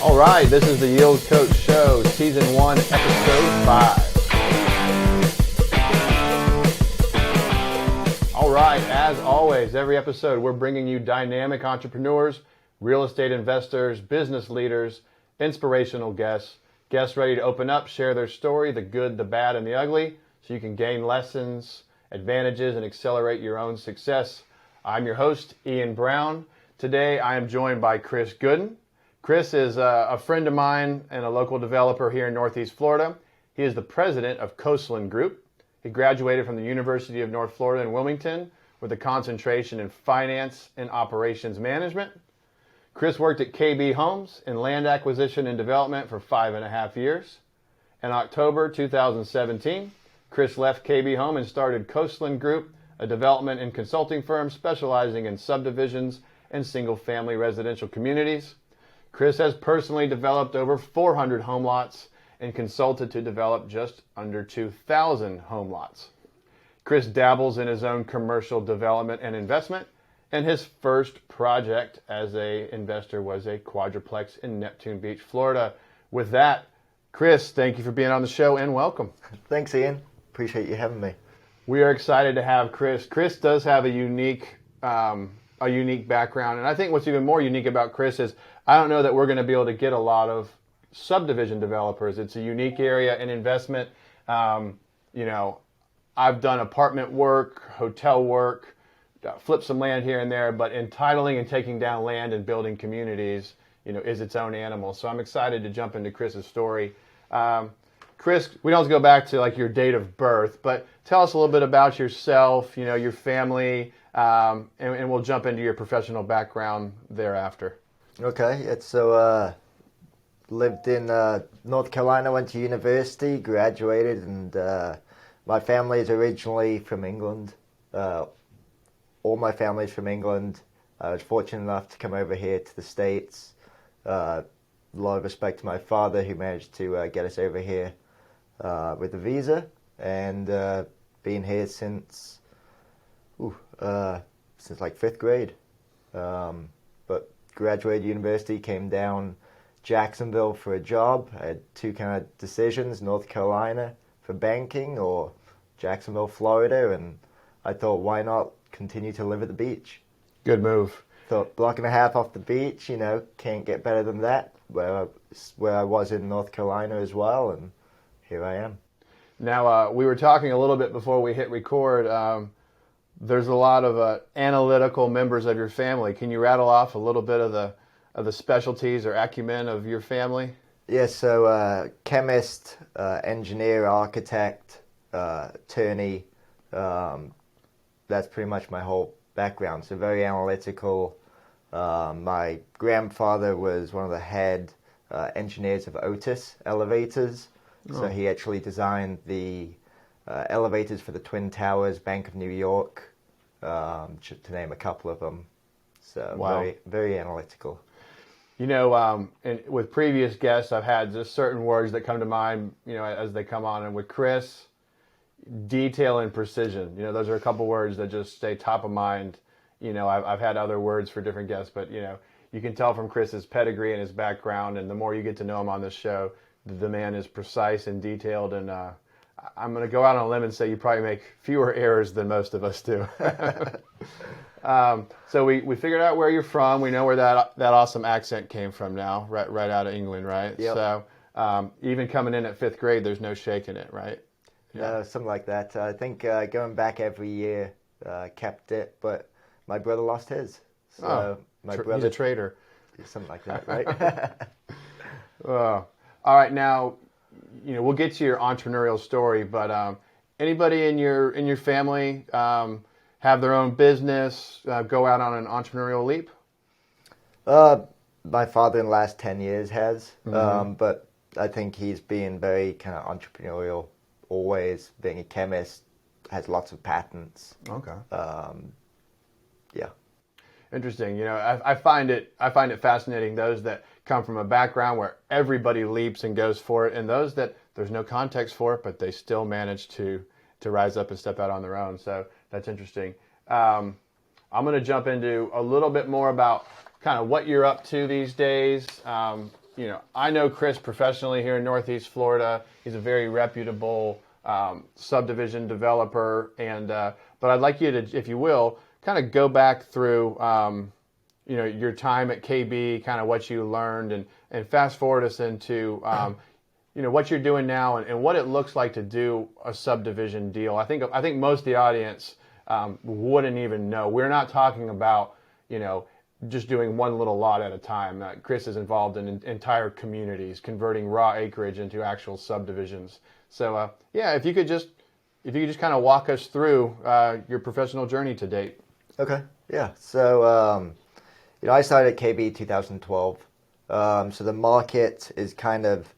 All right, this is the Yield Coach Show, Season 1, Episode 5. All right, as always, every episode we're bringing you dynamic entrepreneurs, real estate investors, business leaders, inspirational guests ready to open up, share their story, the good, the bad, and the ugly, so you can gain lessons, advantages, and accelerate your own success. I'm your host, Ian Brown. Today I am joined by Chris Goodin. Chris is a friend of mine and a local developer here in Northeast Florida. He is the president of Coastland Group. He graduated from the University of North Florida in Wilmington with a concentration in finance and operations management. Chris worked at KB Homes in land acquisition and development for 5.5 years. In October 2017, Chris left KB Home and started Coastland Group, a development and consulting firm specializing in subdivisions and single-family residential communities. Chris has personally developed over 400 home lots and consulted to develop just under 2,000 home lots. Chris dabbles in his own commercial development and investment, and his first project as an investor was a quadruplex in Neptune Beach, Florida. With that, Chris, thank you for being on the show and welcome. Thanks, Ian. Appreciate you having me. We are excited to have Chris. Chris does have a unique background, and I think what's even more unique about Chris is I don't know that we're going to be able to get a lot of subdivision developers. It's a unique area in investment. I've done apartment work, hotel work, flipped some land here and there, but entitling and taking down land and building communities, is its own animal. So I'm excited to jump into Chris's story. Chris, we don't have to go back to like your date of birth, but tell us a little bit about yourself, your family, and we'll jump into your professional background thereafter. Okay, so lived in North Carolina, went to university, graduated, and my family is originally from England. All my family's from England. I was fortunate enough to come over here to the States. A lot of respect to my father who managed to get us over here with a visa, and been here since like 5th grade. But graduated university, came down Jacksonville for a job. I had two kind of decisions: North Carolina for banking or Jacksonville, Florida, and I thought, why not continue to live at the beach? Good move. Thought block and a half off the beach, can't get better than that. Where I was in North Carolina as well, and here I am. Now, we were talking a little bit before we hit record. There's a lot of analytical members of your family. Can you rattle off a little bit of the specialties or acumen of your family? Yeah, so chemist, engineer, architect, attorney. That's pretty much my whole background. So very analytical. My grandfather was one of the head engineers of Otis elevators. So he actually designed the elevators for the Twin Towers, Bank of New York, to name a couple of them. So wow. Very, very analytical. And with previous guests, I've had just certain words that come to mind, as they come on. And with Chris, detail and precision. Those are a couple words that just stay top of mind. I've had other words for different guests, but, you can tell from Chris's pedigree and his background, and the more you get to know him on this show, the man is precise and detailed, and I'm going to go out on a limb and say you probably make fewer errors than most of us do. So we figured out where you're from. We know where that awesome accent came from now, right out of England, right? Yep. So even coming in at 5th grade, there's no shaking it, right? Yeah. Something like that. I think going back every year kept it, but my brother lost his. So my brother, he's a traitor. Something like that, right? All right, now, we'll get to your entrepreneurial story, but anybody in your family have their own business, go out on an entrepreneurial leap? My father in the last 10 years has, but I think he's been very kind of entrepreneurial, always being a chemist, has lots of patents. Okay. Yeah. Interesting. I find it fascinating, those that come from a background where everybody leaps and goes for it, and those that there's no context for it, but they still manage to rise up and step out on their own. So that's interesting. I'm going to jump into a little bit more about kind of what you're up to these days. I know Chris professionally here in Northeast Florida. He's a very reputable subdivision developer, and but I'd like you to, if you will, kind of go back through your time at KB, kind of what you learned, and fast forward us into what you're doing now and what it looks like to do a subdivision deal. I think most of the audience wouldn't even know. We're not talking about just doing one little lot at a time. Chris is involved in entire communities, converting raw acreage into actual subdivisions. So if you could just kind of walk us through your professional journey to date. Okay. Yeah. So I started at KB 2012. So the market is kind of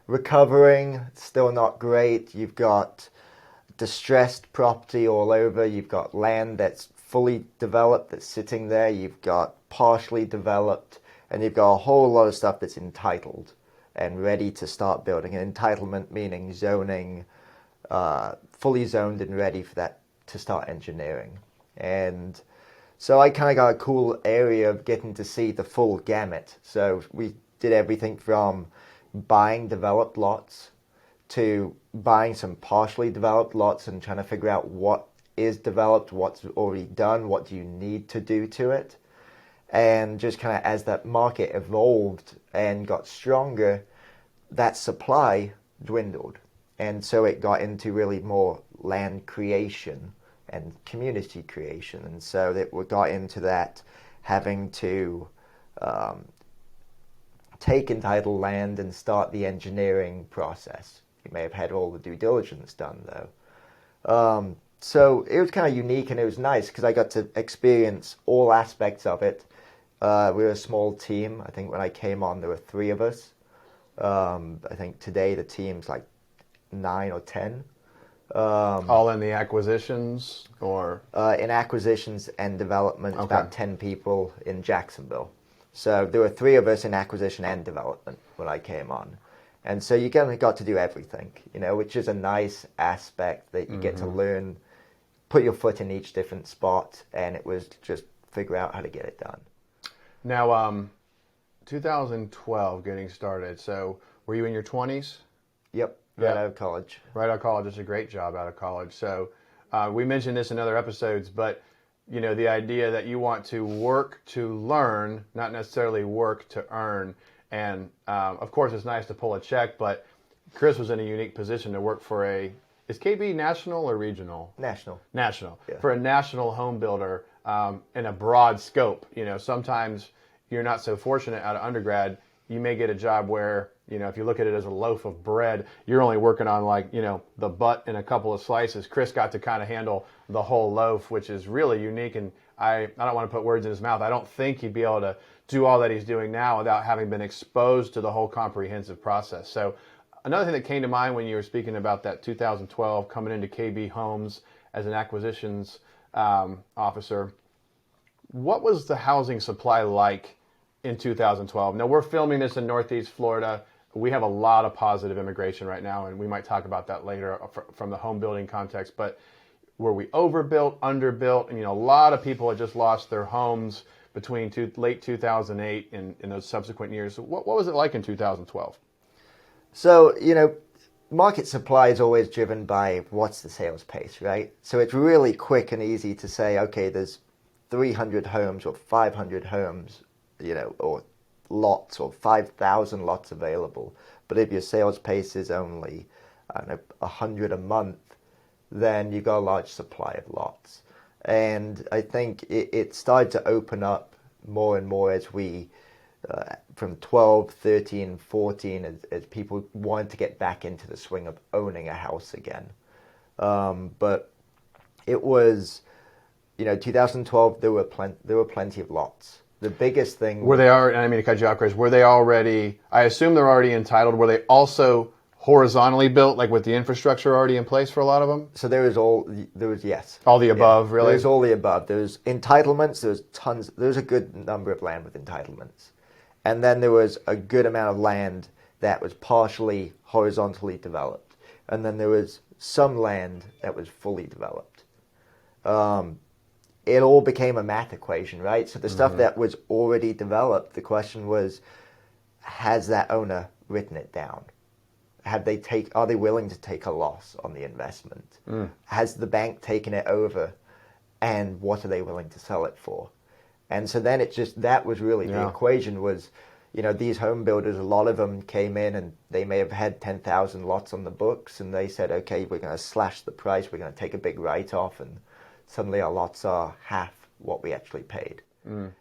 recovering, still not great. You've got distressed property all over. You've got land that's fully developed that's sitting there. You've got partially developed, and you've got a whole lot of stuff that's entitled and ready to start building. An entitlement meaning zoning, fully zoned and ready for that to start engineering. And so I kind of got a cool area of getting to see the full gamut. So we did everything from buying developed lots to buying some partially developed lots and trying to figure out what is developed, what's already done, what do you need to do to it. And just kind of as that market evolved and got stronger, that supply dwindled. And so it got into really more land creation and community creation. And so that we got into that having to take entitled land and start the engineering process. You may have had all the due diligence done though. So it was kind of unique and it was nice because I got to experience all aspects of it. We were a small team. I think when I came on, there were 3 of us. I think today the team's like 9 or 10. All in the acquisitions or? In acquisitions and development, Okay. About 10 people in Jacksonville. So there were 3 of us in acquisition and development when I came on. And so you kind of got to do everything, which is a nice aspect that you get to learn, put your foot in each different spot, and it was just figure out how to get it done. Now, 2012 getting started. So were you in your 20s? Yep, right out of college. Right out of college. It's a great job out of college. So we mentioned this in other episodes, but the idea that you want to work to learn, not necessarily work to earn. And of course, it's nice to pull a check, but Chris was in a unique position to work for is KB national or regional? National. National. Yeah. For a national home builder in a broad scope. Sometimes you're not so fortunate out of undergrad. You may get a job where, if you look at it as a loaf of bread, you're only working on the butt and a couple of slices. Chris got to kind of handle the whole loaf, which is really unique. And I don't want to put words in his mouth. I don't think he'd be able to do all that he's doing now without having been exposed to the whole comprehensive process. So another thing that came to mind when you were speaking about that 2012 coming into KB Homes as an acquisitions officer, what was the housing supply like in 2012? Now, we're filming this in Northeast Florida. We have a lot of positive immigration right now, and we might talk about that later from the home building context. But were we overbuilt, underbuilt? And, a lot of people had just lost their homes between late 2008 and in those subsequent years. So what was it like in 2012? So, market supply is always driven by what's the sales pace, right? So it's really quick and easy to say, okay, there's 300 homes or 500 homes, or lots or 5,000 lots available. But if your sales pace is only, 100 a month, then you've got a large supply of lots. And I think it started to open up more and more as we, from 12, 13, 14, as people wanted to get back into the swing of owning a house again. But it was, 2012, there were plenty of lots. The biggest thing... Were they already, I mean to cut you off, Chris, were they already, I assume they're already entitled, were they also horizontally built, like with the infrastructure already in place for a lot of them? So yes. All the above, really? There's all the above. There's entitlements, there's a good number of land with entitlements. And then there was a good amount of land that was partially horizontally developed. And then there was some land that was fully developed. It all became a math equation, right? So the stuff that was already developed, the question was, has that owner written it down? Are they willing to take a loss on the investment? Has the bank taken it over, and what are they willing to sell it for? And so then that was really the equation was, these home builders, a lot of them came in and they may have had 10,000 lots on the books, and they said, okay, we're going to slash the price, we're going to take a big write-off, and suddenly our lots are half what we actually paid. And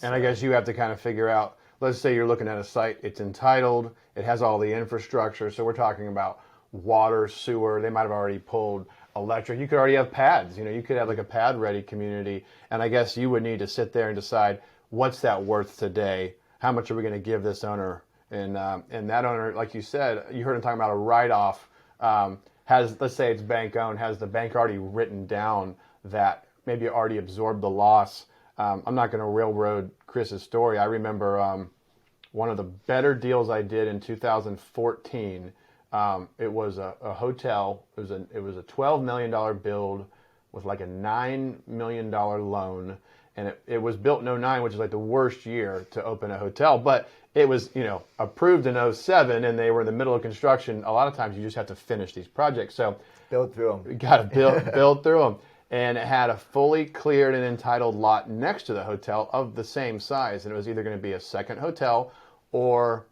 I guess you have to kind of figure out, let's say you're looking at a site, it's entitled, it has all the infrastructure, so we're talking about water, sewer, they might have already pulled electric, you could already have pads, you could have like a pad ready community, and I guess you would need to sit there and decide what's that worth today, how much are we going to give this owner, and that owner, like you said, you heard him talking about a write-off, let's say it's bank owned, has the bank already written down that maybe already absorbed the loss. I'm not going to railroad Chris's story. I remember one of the better deals I did in 2014. It was a hotel. It was a $12 million build with like a $9 million loan, and it was built in '09, which is like the worst year to open a hotel. But it was approved in '07, and they were in the middle of construction. A lot of times you just have to finish these projects, so build through them. You got to build through them. And it had a fully cleared and entitled lot next to the hotel of the same size. And it was either going to be a second hotel or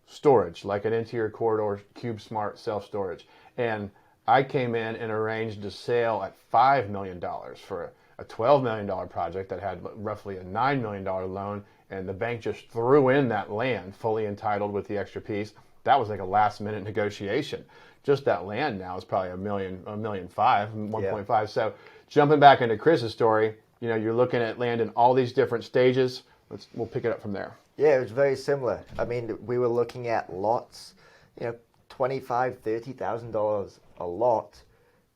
storage, like an interior corridor, Cube Smart self-storage. And I came in and arranged a sale at $5 million for a $12 million project that had roughly a $9 million loan. And the bank just threw in that land fully entitled with the extra piece. That was like a last minute negotiation. Just that land now is probably $1.5 million. So jumping back into Chris's story, you're looking at land in all these different stages. We'll pick it up from there. Yeah, it was very similar. I mean, we were looking at lots, $25,000, $30,000 a lot.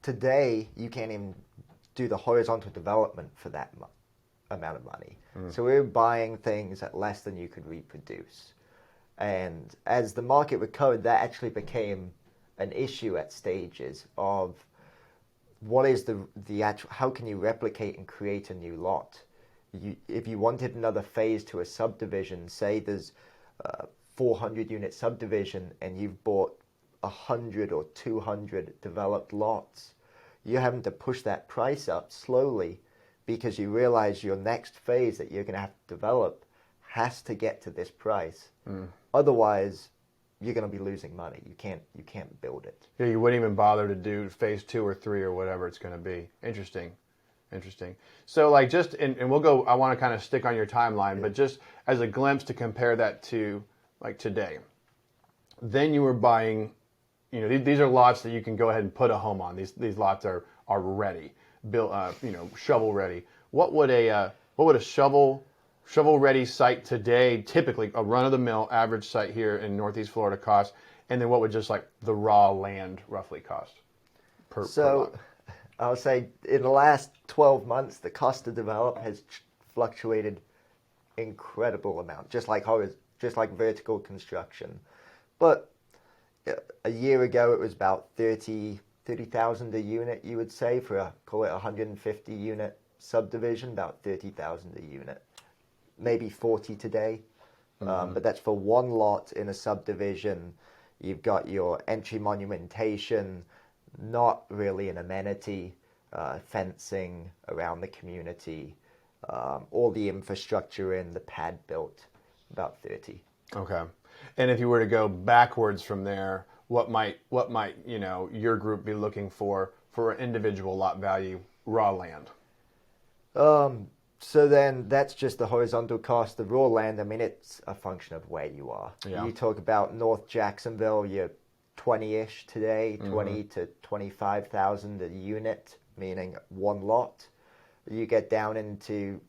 Today, you can't even do the horizontal development for that amount of money. So we were buying things at less than you could reproduce. And as the market recovered, that actually became an issue at stages of what is the actual, how can you replicate and create a new lot? If you wanted another phase to a subdivision, say there's a 400 unit subdivision and you've bought 100 or 200 developed lots, you're having to push that price up slowly because you realize your next phase that you're going to have to develop has to get to this price. Otherwise, you're going to be losing money. You can't build it. Yeah, you wouldn't even bother to do phase 2 or 3 or whatever it's going to be. Interesting. So like and we'll go, I want to kind of stick on your timeline, but just as a glimpse to compare that to like today. Then you were buying, these are lots that you can go ahead and put a home on. These lots are ready, built, shovel ready. What would a shovel ready site today, typically a run-of-the-mill average site here in Northeast Florida cost, and then what would just like the raw land roughly cost per lot? I would say in the last 12 months, the cost to develop has fluctuated incredible amount, just like vertical construction. But a year ago, it was about 30,000 a unit, you would say, for call it 150 unit subdivision, about 30,000 a unit. Maybe 40 today, but that's for one lot in a subdivision. You've got your entry monumentation, not really an amenity, fencing around the community, all the infrastructure in the pad built, about 30. Okay. And if you were to go backwards from there, what might your group be looking for an individual lot value, raw land? So then that's just the horizontal cost. The raw land, I mean, it's a function of where you are. Yeah. You talk about North Jacksonville, you're 20-ish today, 20 to 25,000 a unit, meaning one lot. You get down into,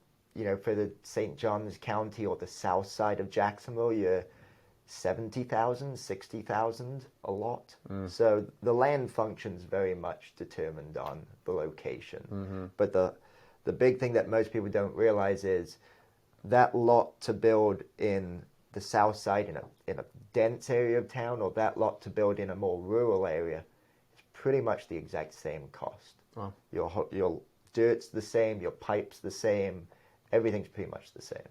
for the St. Johns County or the south side of Jacksonville, you're 70,000, 60,000 a lot. So the land function's very much determined on the location. But the big thing that most people don't realize is that lot to build in the south side in a dense area of town, or that lot to build in a more rural area, is pretty much the exact same cost. Wow. Your dirt's the same, your pipe's the same, everything's pretty much the same.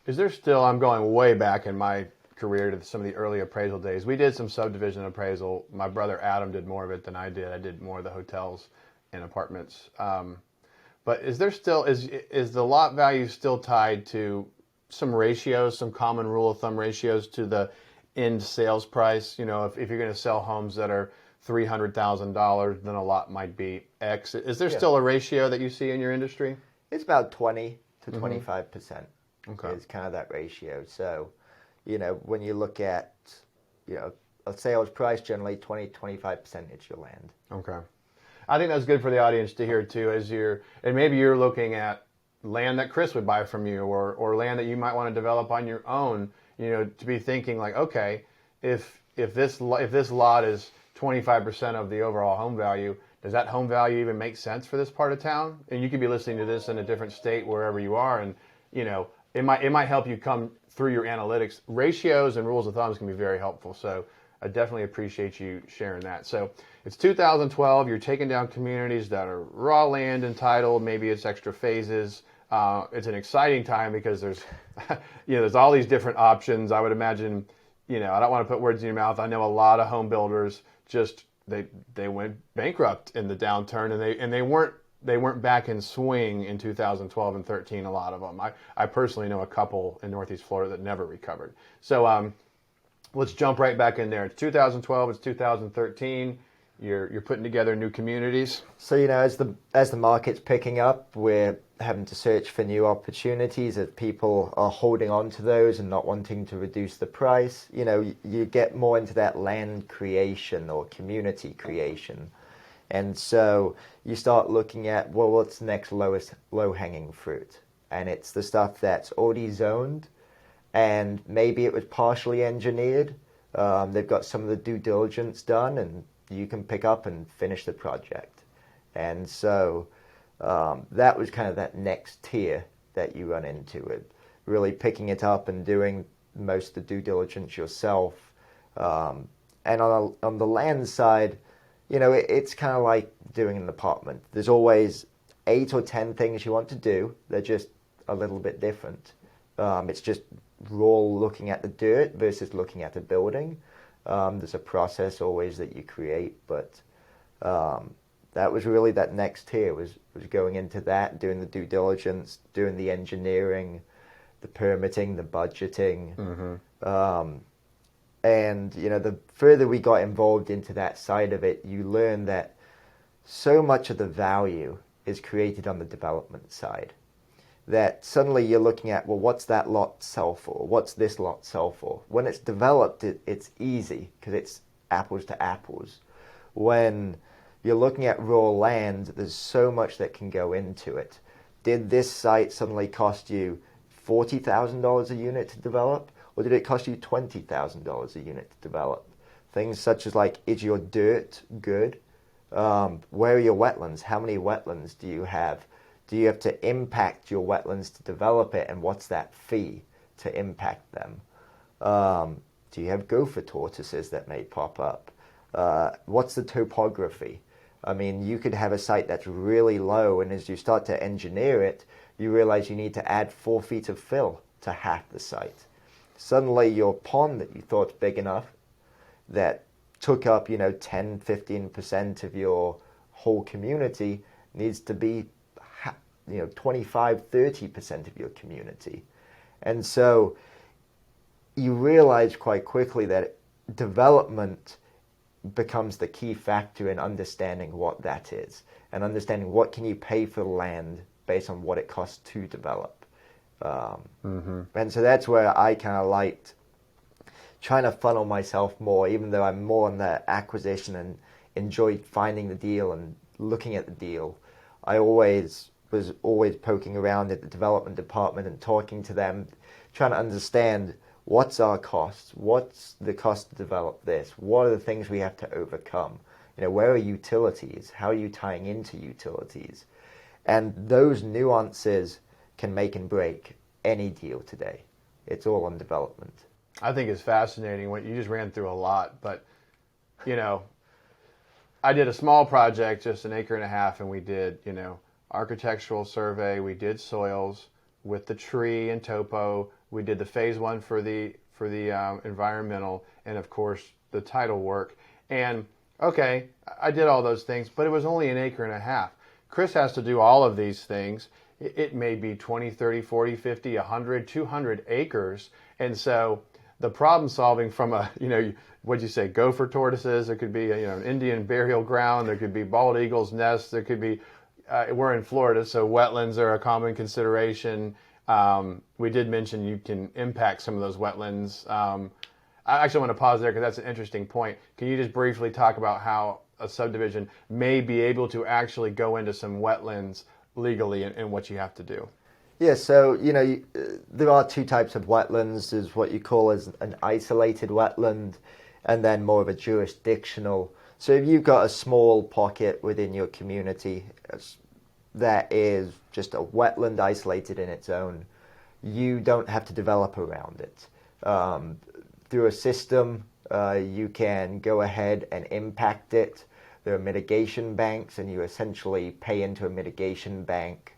Is there still, I'm going way back in my career to some of the early appraisal days. We did some subdivision appraisal. My brother Adam did more of it than I did. I did more of the hotels and apartments. But is the lot value still tied to some ratios, some common rule of thumb ratios to the end sales price? You know, if you're going to sell homes that are $300,000, then a lot might be X. Is there still a ratio that you see in your industry? It's about 20 to 25%. Okay. Is kind of that ratio. So, you know, when you look at, you know, a sales price, generally 20-25% is your land. Okay. I think that's good for the audience to hear too, and maybe you're looking at land that Chris would buy from you, or land that you might want to develop on your own. You know, to be thinking like, okay, if this lot is 25% of the overall home value, does that home value even make sense for this part of town? And you could be listening to this in a different state wherever you are, and you know, it might help you come through your analytics. Ratios and rules of thumbs can be very helpful. So I definitely appreciate you sharing that. So it's 2012. You're taking down communities that are raw land entitled. Maybe it's extra phases. It's an exciting time because there's, there's all these different options. I would imagine, I don't want to put words in your mouth. I know a lot of home builders they went bankrupt in the downturn, and they weren't back in swing in 2012 and 13. A lot of them. I personally know a couple in Northeast Florida that never recovered. So let's jump right back in there. It's 2012. It's 2013. You're putting together new communities. So as the market's picking up, we're having to search for new opportunities as people are holding on to those and not wanting to reduce the price. You get more into that land creation or community creation. And so you start looking at, well, what's the next low-hanging fruit? And it's the stuff that's already zoned, and maybe it was partially engineered. They've got some of the due diligence done, and you can pick up and finish the project. And so that was kind of that next tier that you run into it, really picking it up and doing most of the due diligence yourself. And on the land side, it's kind of like doing an apartment. There's always 8 or 10 things you want to do. They're just a little bit different. It's just raw looking at the dirt versus looking at a building. There's a process always that you create, but that was really that next tier was going into that, doing the due diligence, doing the engineering, the permitting, the budgeting. Mm-hmm. And the further we got involved into that side of it, you learn that so much of the value is created on the development side. That suddenly you're looking at, well, what's that lot sell for? What's this lot sell for? When it's developed, it's easy because it's apples to apples. When you're looking at raw land, there's so much that can go into it. Did this site suddenly cost you $40,000 a unit to develop? Or did it cost you $20,000 a unit to develop? Things such as like, is your dirt good? Where are your wetlands? How many wetlands do you have? Do you have to impact your wetlands to develop it? And what's that fee to impact them? Do you have gopher tortoises that may pop up? What's the topography? I mean, you could have a site that's really low, and as you start to engineer it, you realize you need to add 4 feet of fill to half the site. Suddenly your pond that you thought big enough, that took up 10-15% of your whole community, needs to be 25-30% of your community. And so you realize quite quickly that development becomes the key factor in understanding what that is, and understanding what can you pay for the land based on what it costs to develop. And so that's where I kind of liked trying to funnel myself more, even though I'm more on the acquisition and enjoyed finding the deal and looking at the deal. I was always poking around at the development department and talking to them, trying to understand what's our costs, what's the cost to develop this, what are the things we have to overcome, where are utilities, how are you tying into utilities, and those nuances can make and break any deal today. It's all on development. I think it's fascinating. What you just ran through a lot, but I did a small project, just 1.5 acres, and we did architectural survey. We did soils with the tree and topo. We did the phase 1 for the for the environmental and, of course, the title work. And, okay, I did all those things, but it was only an acre and a half. Chris has to do all of these things. It may be 20, 30, 40, 50, 100, 200 acres. And so the problem solving from a, what'd you say, gopher tortoises, there could be an Indian burial ground, there could be bald eagle's nests, there could be, we're in Florida, so wetlands are a common consideration. We did mention you can impact some of those wetlands. I actually want to pause there because that's an interesting point. Can you just briefly talk about how a subdivision may be able to actually go into some wetlands legally and what you have to do? Yeah, so, there are two types of wetlands. There's what you call as an isolated wetland and then more of a jurisdictional. So if you've got a small pocket within your community that is just a wetland isolated in its own, you don't have to develop around it. Through a system, you can go ahead and impact it. There are mitigation banks, and you essentially pay into a mitigation bank,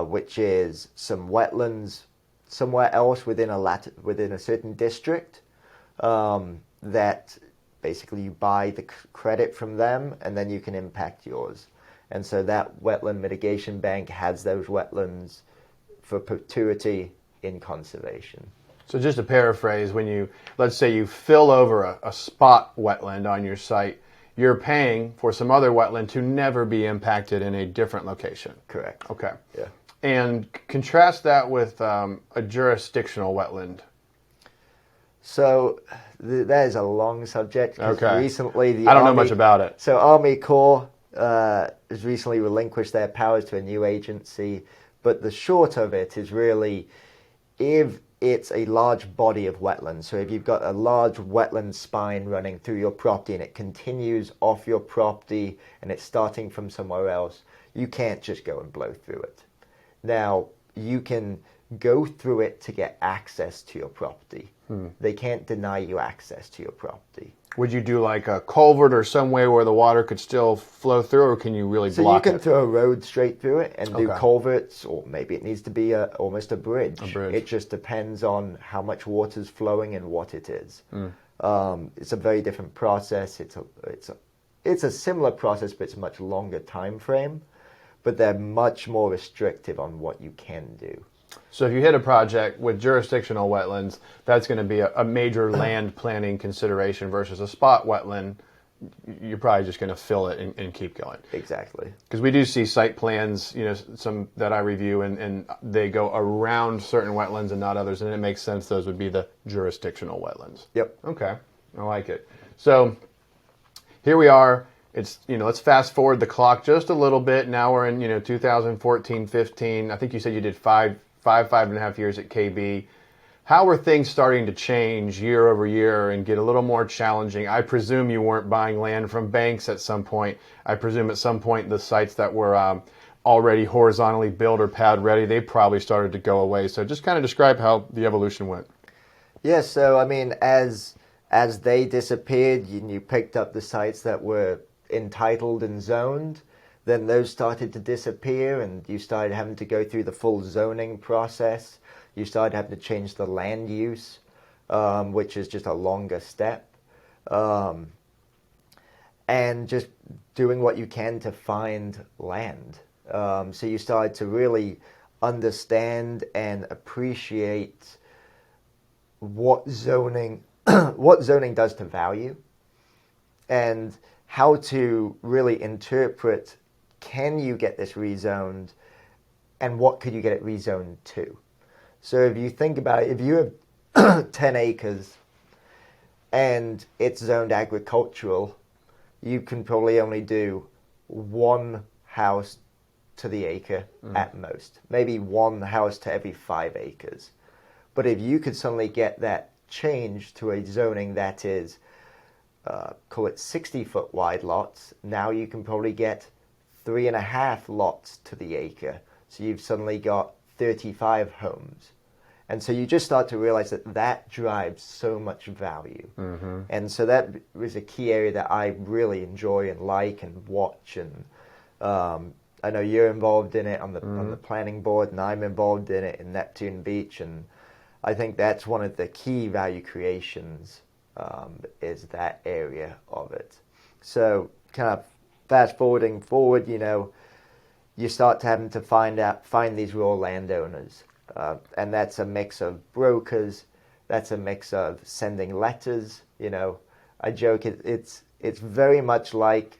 which is some wetlands somewhere else within a certain district, that basically you buy the credit from them, and then you can impact yours. And so that wetland mitigation bank has those wetlands for perpetuity in conservation. So just to paraphrase, let's say you fill over a spot wetland on your site, you're paying for some other wetland to never be impacted in a different location. Correct. Okay. Yeah. And contrast that with a jurisdictional wetland. So that is a long subject. Okay. Recently, I don't know much about it. So Army Corps has recently relinquished their powers to a new agency, but the short of it is really, if it's a large body of wetlands, so if you've got a large wetland spine running through your property and it continues off your property and it's starting from somewhere else, you can't just go and blow through it. Now, you can go through it to get access to your property. They can't deny you access to your property. Would you do like a culvert or some way where the water could still flow through, or can you really block it? So you can throw a road straight through it and do Okay. culverts, or maybe it needs to be almost a bridge. A bridge. It just depends on how much water's flowing and what it is. It's a very different process. It's a similar process, but it's a much longer time frame. But they're much more restrictive on what you can do. So if you hit a project with jurisdictional wetlands, that's going to be a major land planning consideration versus a spot wetland. You're probably just going to fill it and keep going. Exactly. Because we do see site plans, some that I review, and they go around certain wetlands and not others, and it makes sense those would be the jurisdictional wetlands. Yep. Okay, I like it. So here we are. It's, let's fast forward the clock just a little bit. Now we're in, 2014, 15. I think you said you did five and a half years at KB. How are things starting to change year over year and get a little more challenging? I presume you weren't buying land from banks at some point. I presume at some point the sites that were already horizontally built or pad ready, they probably started to go away. So just kind of describe how the evolution went. Yeah, so I mean, as they disappeared, you picked up the sites that were entitled and zoned. Then those started to disappear, and you started having to go through the full zoning process. You started having to change the land use, which is just a longer step. And just doing what you can to find land. So you started to really understand and appreciate what zoning does to value, and how to really interpret, can you get this rezoned, and what could you get it rezoned to? So if you think about it, if you have 10 acres and it's zoned agricultural, you can probably only do one house to the acre at most, maybe one house to every 5 acres. But if you could suddenly get that changed to a zoning that is, call it 60-foot wide lots, now you can probably get 3.5 lots to the acre. So you've suddenly got 35 homes. And so you just start to realize that drives so much value. And so that was a key area that I really enjoy and like and watch. And I know you're involved in it on the planning board, and I'm involved in it in Neptune Beach. And I think that's one of the key value creations, is that area of it. So kind of fast forwarding forward, you start having to find these raw landowners. And that's a mix of brokers, that's a mix of sending letters. I joke it's very much like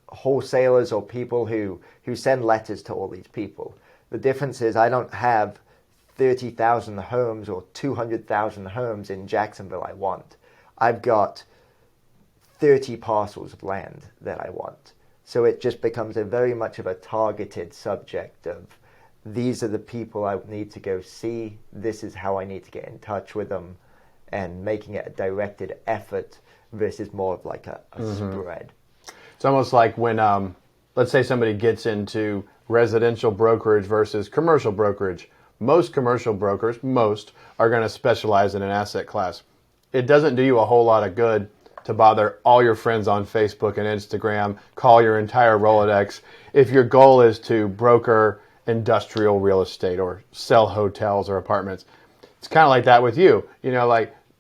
wholesalers or people who send letters to all these people. The difference is I don't have 30,000 homes or 200,000 homes in Jacksonville I want. I've got 30 parcels of land that I want. So it just becomes a very much of a targeted subject of, these are the people I need to go see, this is how I need to get in touch with them, and making it a directed effort versus more of like a spread. It's almost like when, let's say somebody gets into residential brokerage versus commercial brokerage. Most commercial brokers, are going to specialize in an asset class. It doesn't do you a whole lot of good to bother all your friends on Facebook and Instagram, call your entire Rolodex, if your goal is to broker industrial real estate or sell hotels or apartments. It's kind of like that with you.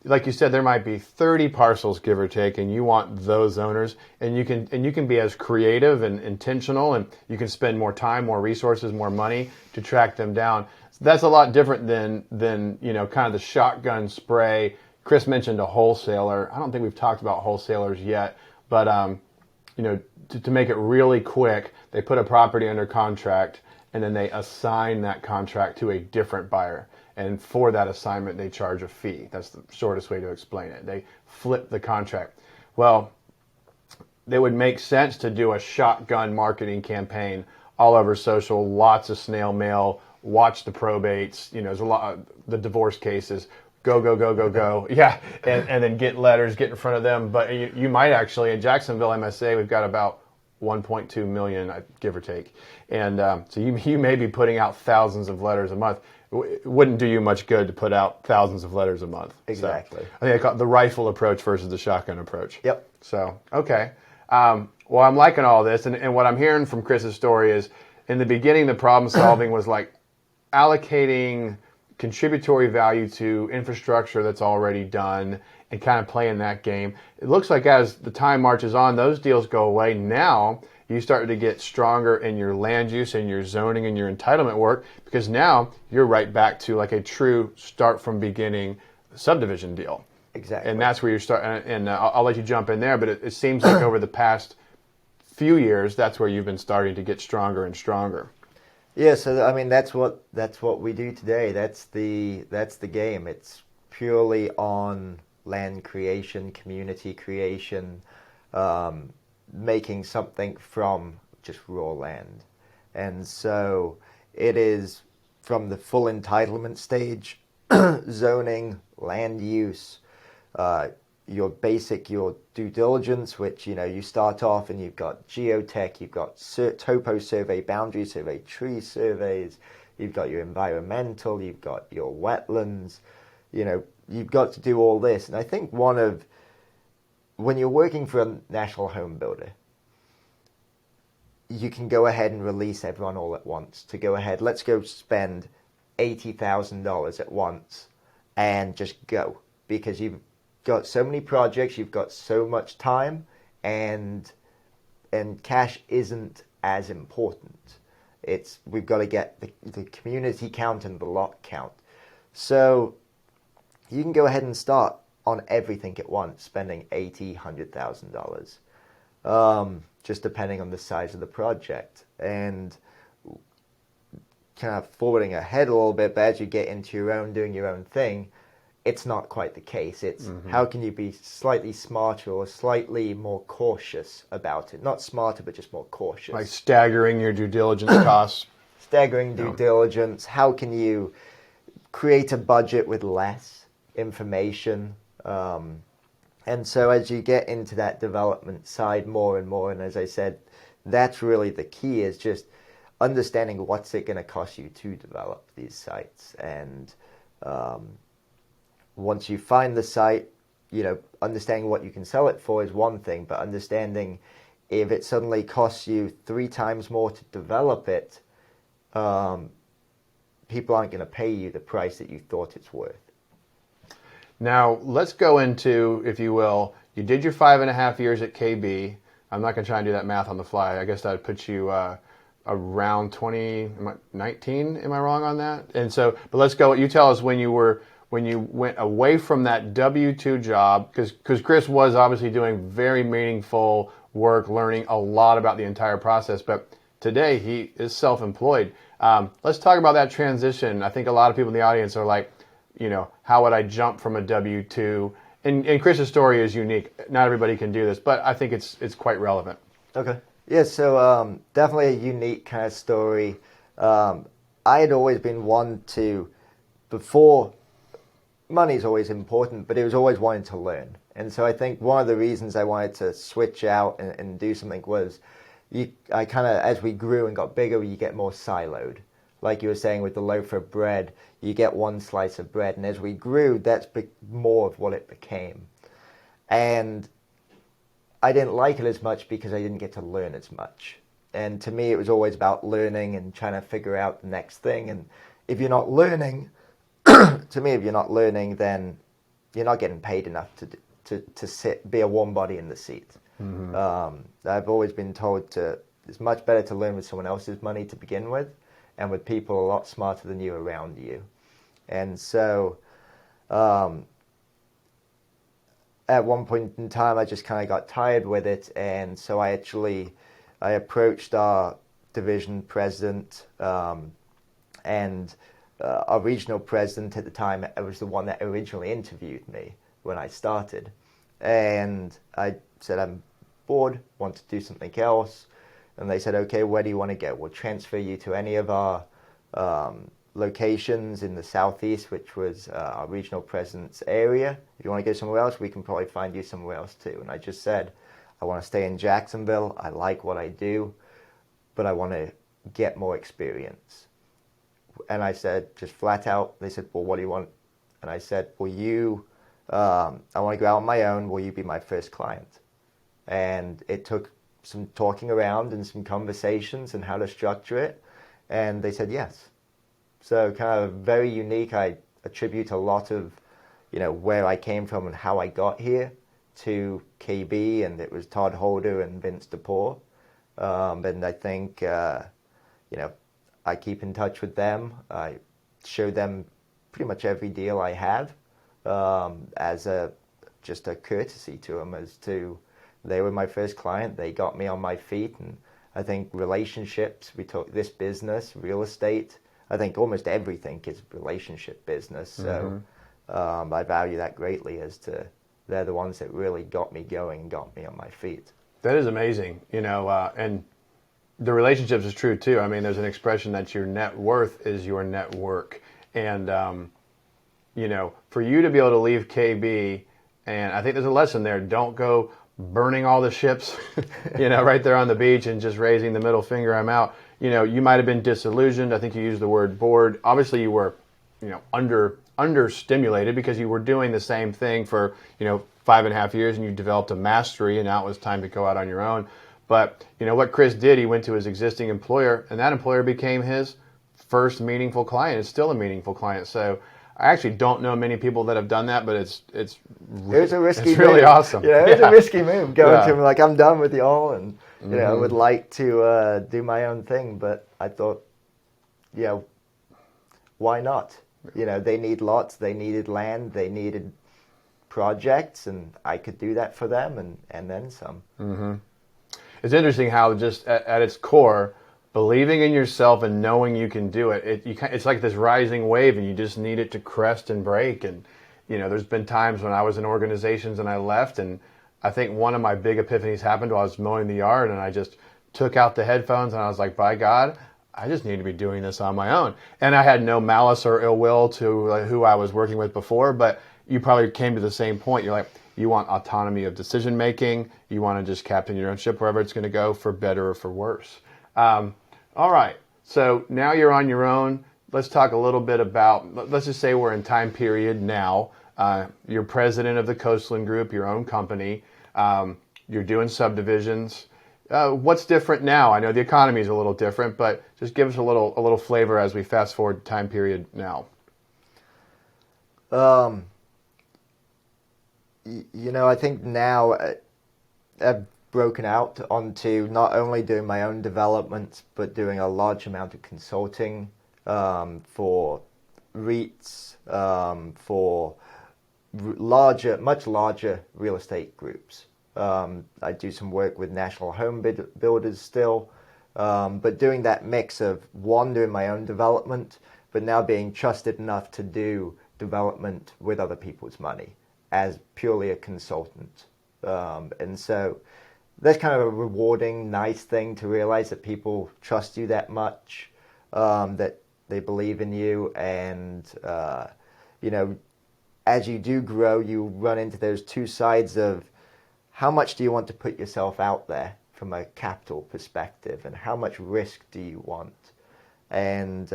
Like you said, there might be 30 parcels, give or take, and you want those owners, and you can be as creative and intentional, and you can spend more time, more resources, more money to track them down. So that's a lot different than kind of the shotgun spray. Chris mentioned a wholesaler. I don't think we've talked about wholesalers yet, but to make it really quick, they put a property under contract, and then they assign that contract to a different buyer. And for that assignment, they charge a fee. That's the shortest way to explain it. They flip the contract. Well, it would make sense to do a shotgun marketing campaign all over social, lots of snail mail, watch the probates, there's a lot of the divorce cases, go. Yeah, and then get letters, get in front of them. But you might actually, in Jacksonville MSA, we've got about 1.2 million, give or take. And so you may be putting out thousands of letters a month. It wouldn't do you much good to put out thousands of letters a month. Exactly. So I think I call it the rifle approach versus the shotgun approach. Yep. So, okay. Well, I'm liking all this. And what I'm hearing from Chris's story is, in the beginning, the problem solving was like allocating contributory value to infrastructure that's already done and kind of playing that game. It looks like as the time marches on, those deals go away. Now you start to get stronger in your land use and your zoning and your entitlement work, because now you're right back to like a true start from beginning subdivision deal. Exactly. And that's where you start. And I'll let you jump in there, but it seems like over the past few years, that's where you've been starting to get stronger and stronger. Yeah, so I mean that's what we do today. That's the game. It's purely on land creation, community creation, making something from just raw land. And so it is from the full entitlement stage, zoning, land use, your due diligence, which, you start off and you've got geotech, you've got topo survey, boundary survey, tree surveys, you've got your environmental, you've got your wetlands, you've got to do all this. And I think when you're working for a national home builder, you can go ahead and release everyone all at once to go ahead. Let's go spend $80,000 at once and just go, because you've got so many projects, you've got so much time, and cash isn't as important. We've got to get the community count and the lot count. So you can go ahead and start on everything at once, spending $100,000, just depending on the size of the project. And kind of forwarding ahead a little bit, but as you get into doing your own thing, it's not quite the case. It's how can you be slightly smarter or slightly more cautious about it? Not smarter, but just more cautious. Like staggering your due diligence costs. Staggering due diligence. How can you create a budget with less information? And so as you get into that development side more and more, and as I said, that's really the key, is just understanding what's it going to cost you to develop these sites. And once you find the site, understanding what you can sell it for is one thing, but understanding if it suddenly costs you 3 times more to develop it, people aren't going to pay you the price that you thought it's worth. Now, let's go into, if you will, you did your 5.5 years at KB. I'm not going to try and do that math on the fly. I guess that would put you around 2019. Am I wrong on that? And so, but let's go. You tell us when you went away from that W-2 job, because Chris was obviously doing very meaningful work, learning a lot about the entire process. But today he is self-employed. Let's talk about that transition. I think a lot of people in the audience are like, how would I jump from a W-2? And Chris's story is unique. Not everybody can do this, but I think it's quite relevant. Okay. Yeah, so definitely a unique kind of story. I had always been one to, before, money's always important, but it was always wanting to learn. And so I think one of the reasons I wanted to switch out and do something was, I kind of, as we grew and got bigger, you get more siloed. Like you were saying with the loaf of bread, you get one slice of bread, and as we grew, that's more of what it became. And I didn't like it as much because I didn't get to learn as much. And to me, it was always about learning and trying to figure out the next thing. And if you're not learning, to me, if you're not learning, then you're not getting paid enough to be a warm body in the seat. Mm-hmm. I've always been told it's much better to learn with someone else's money to begin with, and with people a lot smarter than you around you. And so at one point in time, I just kind of got tired with it, and so I approached our division president, and our regional president at the time. I was the one that originally interviewed me when I started, and I said, I'm bored, want to do something else. And they said, okay, where do you want to go? We'll transfer you to any of our locations in the southeast, which was our regional president's area. If you want to go somewhere else, we can probably find you somewhere else too. And I just said, I want to stay in Jacksonville. I like what I do, but I want to get more experience. And I said, just flat out, they said, well, what do you want? And I said, I want to go out on my own. Will you be my first client? And it took some talking around and some conversations and how to structure it. And they said yes. So kind of very unique. I attribute a lot of, where I came from and how I got here to KB, and it was Todd Holder and Vince DePore. And I think, I keep in touch with them. I show them pretty much every deal I have as just a courtesy to them, as to they were my first client. They got me on my feet, and I think relationships, we talk this business, real estate, I think almost everything is relationship business. So I value that greatly, as to they're the ones that really got me going and got me on my feet. That is amazing, and the relationships is true too. I mean, there's an expression that your net worth is your network. And, for you to be able to leave KB, and I think there's a lesson there, don't go burning all the ships, right there on the beach and just raising the middle finger, I'm out. You might have been disillusioned. I think you used the word bored. Obviously you were, understimulated because you were doing the same thing for, 5.5 years, and you developed a mastery, and now it was time to go out on your own. But, what Chris did, he went to his existing employer, and that employer became his first meaningful client. It's still a meaningful client. So I actually don't know many people that have done that, but it was a risky it's really move. awesome. It was a risky move, going to him like, I'm done with y'all, and I would like to do my own thing. But I thought, why not? They need lots, they needed land, they needed projects, and I could do that for them and then some. Mm-hmm. It's interesting how just at its core, believing in yourself and knowing you can do it, it's like this rising wave, and you just need it to crest and break. And, there's been times when I was in organizations and I left, and I think one of my big epiphanies happened while I was mowing the yard, and I just took out the headphones and I was like, by God, I just need to be doing this on my own. And I had no malice or ill will to who I was working with before, but you probably came to the same point. You're like, you want autonomy of decision making. You want to just captain your own ship wherever it's going to go, for better or for worse. All right. So now you're on your own. Let's talk a little bit about, let's just say we're in time period now. You're president of the Coastland Group, your own company. You're doing subdivisions. What's different now? I know the economy is a little different, but just give us a little flavor as we fast forward time period now. I think now I've broken out onto not only doing my own developments, but doing a large amount of consulting for REITs, for much larger real estate groups. I do some work with national home builders still, but doing that mix of doing my own development, but now being trusted enough to do development with other people's money as purely a consultant. And so that's kind of a rewarding, nice thing to realize that people trust you that much, that they believe in you. And, as you do grow, you run into those two sides of how much do you want to put yourself out there from a capital perspective, and how much risk do you want? And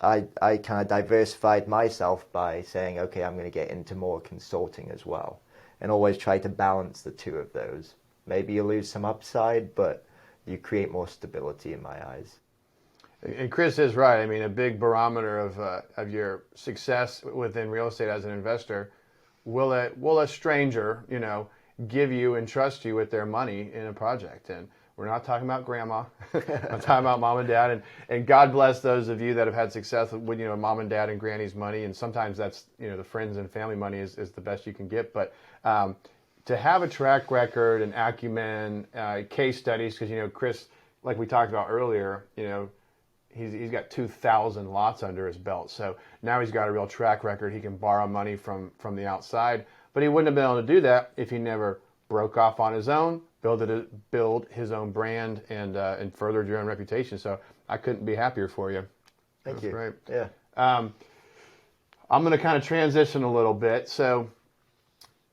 I kind of diversified myself by saying, okay, I'm going to get into more consulting as well, and always try to balance the two of those. Maybe you lose some upside, but you create more stability in my eyes. And Chris is right. I mean, a big barometer of your success within real estate as an investor, will a stranger, give you and trust you with their money in a project? And we're not talking about grandma. We're talking about mom and dad. And God bless those of you that have had success with mom and dad and granny's money. And sometimes that's the friends and family money is the best you can get. But to have a track record and acumen, case studies, because Chris, like we talked about earlier, he's got 2,000 lots under his belt. So now he's got a real track record. He can borrow money from the outside. But he wouldn't have been able to do that if he never broke off on his own, build his own brand, and furthered your own reputation. So I couldn't be happier for you. Thank you. Great. Yeah. I'm going to kind of transition a little bit. So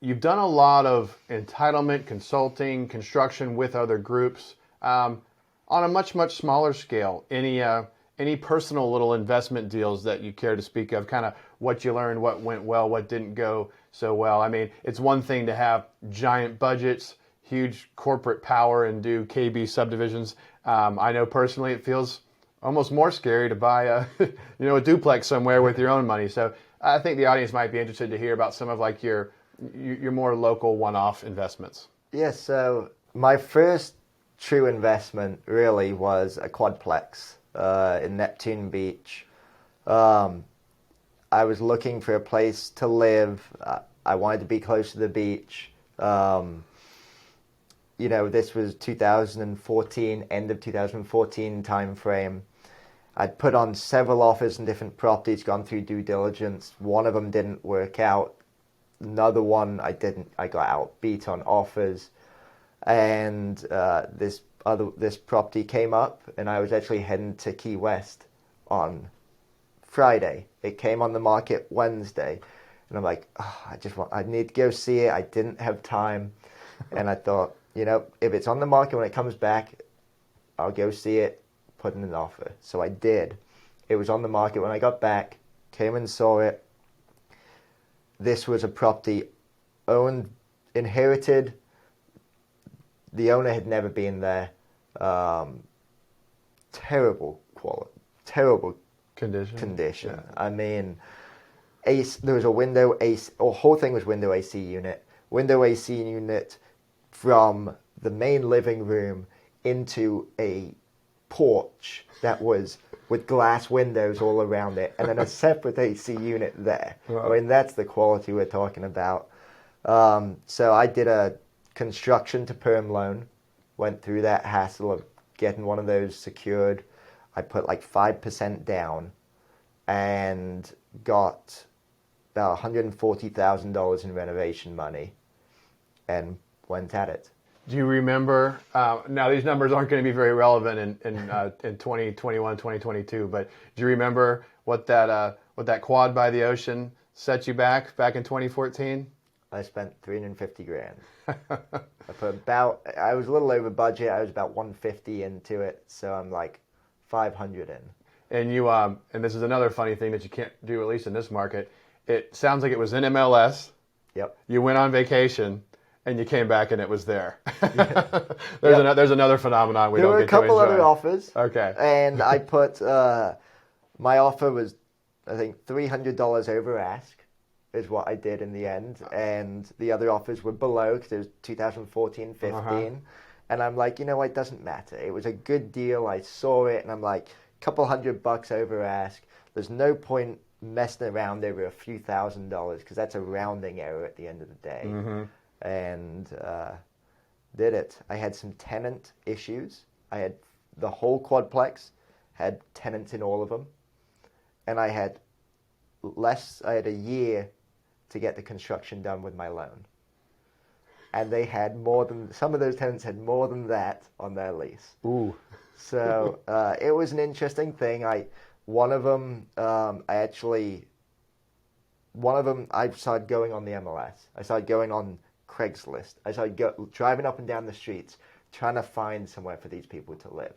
you've done a lot of entitlement, consulting, construction with other groups. On a much, much smaller scale, any personal little investment deals that you care to speak of, kind of what you learned, what went well, what didn't go so well? I mean, it's one thing to have giant budgets, huge corporate power, and do KB subdivisions. I know personally it feels almost more scary to buy a duplex somewhere with your own money. So I think the audience might be interested to hear about some of like your more local one-off investments. Yes, so my first true investment really was a quadplex in Neptune Beach. I was looking for a place to live. I wanted to be close to the beach. This was 2014, end of 2014 time frame. I'd put on several offers in different properties, gone through due diligence. One of them didn't work out. Another one I got outbeat on offers. And this property came up, and I was actually heading to Key West on Friday. It came on the market Wednesday, and I'm like, I need to go see it. I didn't have time, and I thought, if it's on the market when it comes back, I'll go see it, put in an offer. So I did. It was on the market when I got back, came and saw it. This was a property inherited. The owner had never been there. Terrible quality, terrible condition. Yeah. I mean, there was a window AC, or whole thing was window AC unit from the main living room into a porch that was with glass windows all around it, and then a separate AC unit there. Wow. I mean, that's the quality we're talking about. So I did a construction to perm loan, went through that hassle of getting one of those secured. I put like 5% down and got about $140,000 in renovation money and went at it. Do you remember, now these numbers aren't going to be very relevant in 2021, 2022, but do you remember what that quad by the ocean set you back in 2014? I spent $350,000. I was a little over budget. I was about $150 into it, so I'm like $500 in. And you, and this is another funny thing that you can't do, at least in this market. It sounds like it was in MLS. Yep. You went on vacation, and you came back and it was there. Yeah. There's another phenomenon we There don't were a get to couple enjoy. other offers. Okay. And I put, my offer was, I think, $300 over ask is what I did in the end. And the other offers were below because it was 2014, 15. Uh-huh. And I'm like, you know what, it doesn't matter. It was a good deal. I saw it and I'm like, a couple $100 over ask. There's no point messing around over a few $1,000s because that's a rounding error at the end of the day. Mm-hmm. And did it. I had some tenant issues. I had the whole quadplex had tenants in all of them, and I had a year to get the construction done with my loan. And they had some of those tenants had more than that on their lease. Ooh. So it was an interesting thing. One of them I started going on the MLS. I started going on Craigslist. I started driving up and down the streets trying to find somewhere for these people to live.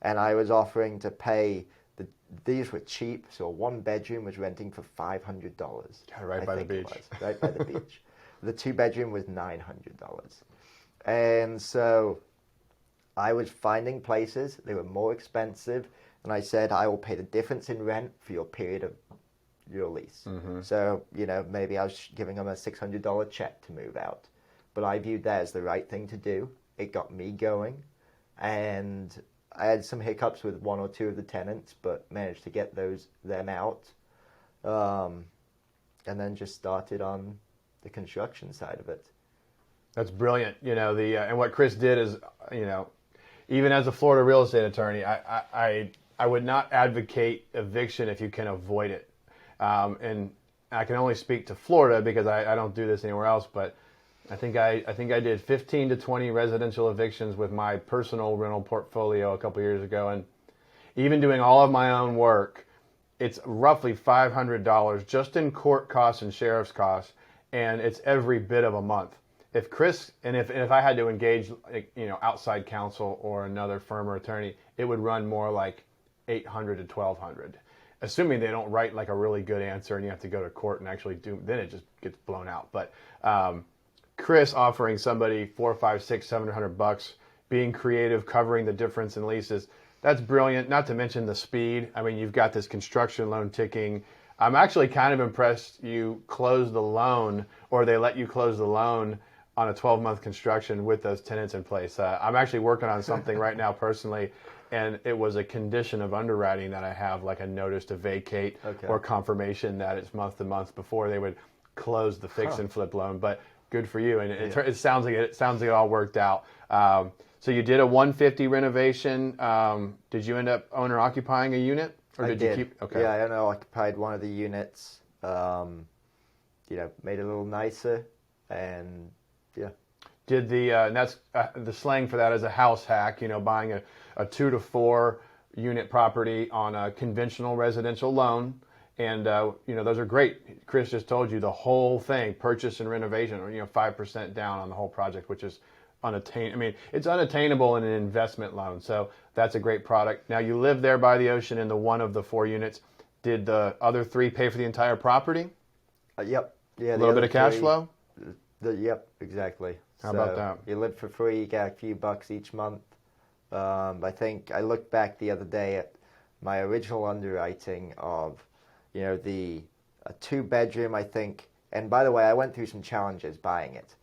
And I was offering to pay, these were cheap, so a 1-bedroom was renting for $500. Right by the beach. Right by the beach. The 2-bedroom was $900. And so I was finding places, they were more expensive, and I said, I will pay the difference in rent for your period of your lease. Mm-hmm. So, maybe I was giving them a $600 check to move out. But I viewed that as the right thing to do. It got me going. And I had some hiccups with 1 or 2 of the tenants, but managed to get them out. And then just started on the construction side of it. That's brilliant. And what Chris did is, even as a Florida real estate attorney, I would not advocate eviction if you can avoid it. And I can only speak to Florida because I don't do this anywhere else, but I think I did 15 to 20 residential evictions with my personal rental portfolio a couple years ago, and even doing all of my own work, it's roughly $500 just in court costs and sheriff's costs, and it's every bit of a month. If I had to engage outside counsel or another firm or attorney, it would run more like $800 to $1,200. Assuming they don't write like a really good answer and you have to go to court and actually then it just gets blown out. But Chris offering somebody $400, $500, $600, $700, being creative, covering the difference in leases, that's brilliant. Not to mention the speed. I mean, you've got this construction loan ticking. I'm actually kind of impressed you closed the loan, or they let you close the loan on a 12-month construction with those tenants in place. I'm actually working on something right now personally, and it was a condition of underwriting that I have, like a notice to vacate or confirmation that it's month to month before they would close the fix and flip loan. But good for you, and it sounds like it all worked out. So you did a 150 renovation. Did you end up owner occupying a unit, or did you keep? Okay. Yeah, I owner occupied one of the units. Made it a little nicer, and yeah. Did and that's the slang for that is a house hack. Buying a 2 to 4 unit property on a conventional residential loan, and those are great. Chris just told you the whole thing, purchase and renovation, or 5% down on the whole project, which is unattainable. I mean, it's unattainable in an investment loan, so that's a great product. Now you live there by the ocean in the one of the 4 units. Did the other 3 pay for the entire property? Yep. Yeah. A little bit of cash flow. Yep. Exactly. How about that? You live for free, you get a few bucks each month. I think I looked back the other day at my original underwriting of, a 2-bedroom, I think. And by the way, I went through some challenges buying it.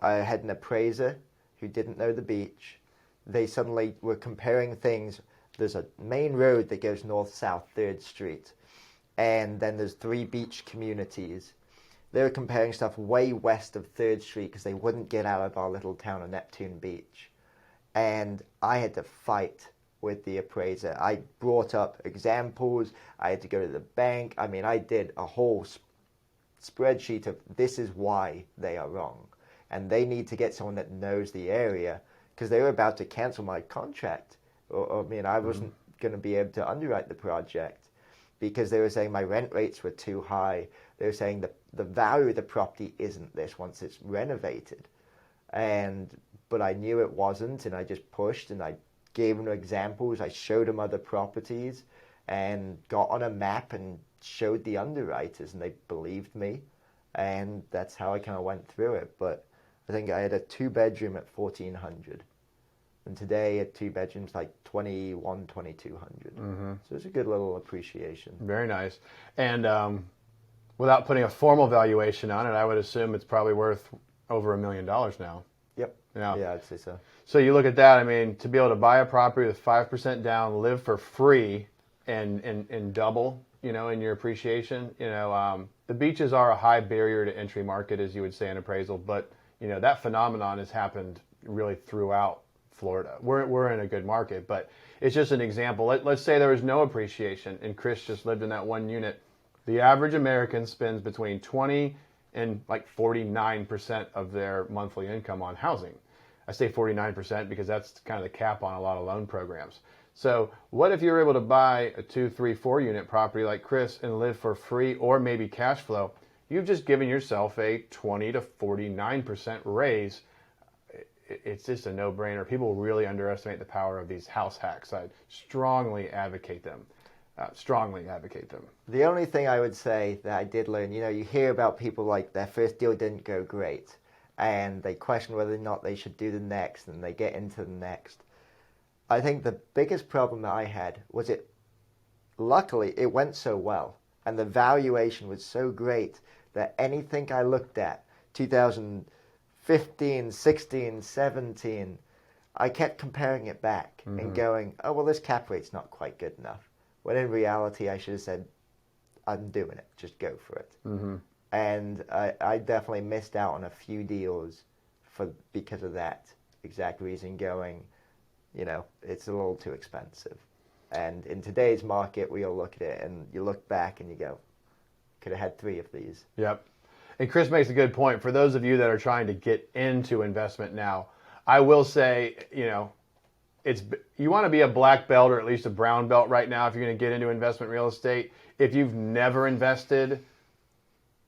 I had an appraiser who didn't know the beach. They suddenly were comparing things. There's a main road that goes north-south, 3rd Street. And then there's 3 beach communities. They were comparing stuff way west of 3rd Street because they wouldn't get out of our little town of Neptune Beach. And I had to fight with the appraiser. I brought up examples. I had to go to the bank. I mean, I did a whole spreadsheet of this is why they are wrong. And they need to get someone that knows the area because they were about to cancel my contract. I wasn't going to be able to underwrite the project because they were saying my rent rates were too high. They were saying the value of the property isn't this once it's renovated. But I knew it wasn't, and I just pushed, and I gave them examples. I showed them other properties and got on a map and showed the underwriters, and they believed me. And that's how I kind of went through it. But I think I had a 2-bedroom at 1,400. And today a 2-bedroom's like 2,200. So it's a good little appreciation. Very nice. And without putting a formal valuation on it, I would assume it's probably worth over $1 million now. Yep. Yeah, I'd say so. So you look at that, I mean, to be able to buy a property with 5% down, live for free, and double, in your appreciation, the beaches are a high barrier to entry market, as you would say in appraisal, but, that phenomenon has happened really throughout Florida. We're in a good market, but it's just an example. Let's say there was no appreciation and Chris just lived in that one unit. The average American spends between 20 and like 49% of their monthly income on housing. I say 49% because that's kind of the cap on a lot of loan programs. So what if you're able to buy a 2, 3, 4 unit property like Chris and live for free or maybe cash flow? You've just given yourself a 20 to 49% raise. It's just a no-brainer. People really underestimate the power of these house hacks. I strongly advocate them. The only thing I would say that I did learn, you hear about people like their first deal didn't go great and they question whether or not they should do the next and they get into the next. I think the biggest problem that I had was luckily it went so well and the valuation was so great that anything I looked at, 2015, 16, 17, I kept comparing it back and going, oh, well, this cap rate's not quite good enough. When in reality, I should have said, I'm doing it. Just go for it. And I definitely missed out on a few deals because of that exact reason going, it's a little too expensive. And in today's market, we all look at it and you look back and you go, could have had 3 of these. Yep. And Chris makes a good point. For those of you that are trying to get into investment now, I will say, you want to be a black belt or at least a brown belt right now if you're going to get into investment real estate. If you've never invested,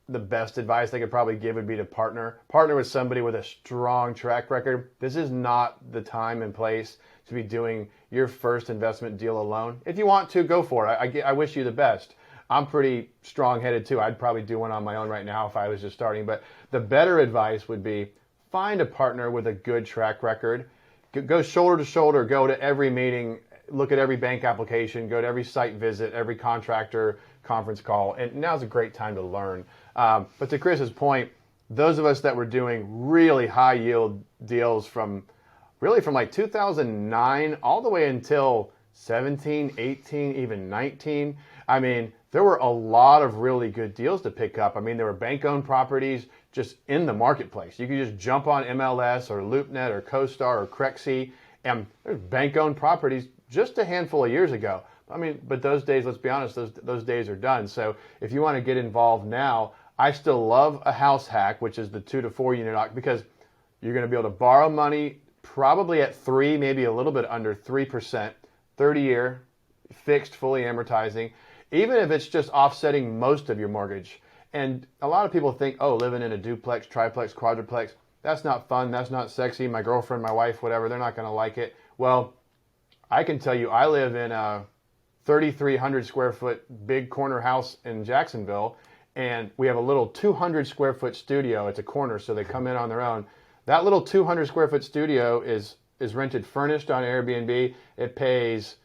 the best advice they could probably give would be to partner with somebody with a strong track record. This is not the time and place to be doing your first investment deal alone. If you want to, go for it. I wish you the best. I'm pretty strong-headed too. I'd probably do one on my own right now if I was just starting. But the better advice would be find a partner with a good track record. Go shoulder to shoulder, go to every meeting, look at every bank application, go to every site visit, every contractor conference call. And now's a great time to learn. But to Chris's point, those of us that were doing really high yield deals from like 2009 all the way until 17, 18, even 19, I mean, there were a lot of really good deals to pick up. I mean, there were bank-owned properties just in the marketplace. You could just jump on MLS or LoopNet or CoStar or Crexi, and there's bank-owned properties just a handful of years ago. I mean, but those days, let's be honest, those days are done. So if you want to get involved now, I still love a house hack, which is the 2 to 4 unit, because you're going to be able to borrow money probably at 3, maybe a little bit under 3%, 30-year, fixed, fully amortizing, even if it's just offsetting most of your mortgage. And a lot of people think, oh, living in a duplex, triplex, quadruplex, that's not fun, that's not sexy, my girlfriend, my wife, whatever, they're not going to like it. Well, I can tell you, I live in a 3,300 square foot big corner house in Jacksonville, and we have a little 200 square foot studio. It's a corner, so they come in on their own. That little 200 square foot studio is rented furnished on Airbnb. It pays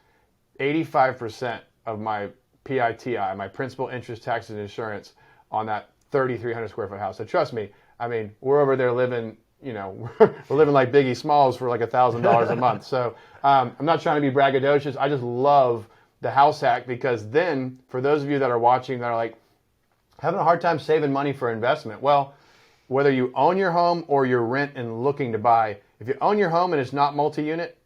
85% of my PITI, my principal, interest, taxes, and insurance on that 3,300 square foot house. So trust me, I mean, we're over there living, we're living like Biggie Smalls for like $1,000 a month. So I'm not trying to be braggadocious. I just love the house hack, because then for those of you that are watching that are like having a hard time saving money for investment, well, whether you own your home or you're rent and looking to buy, if you own your home and it's not multi-unit,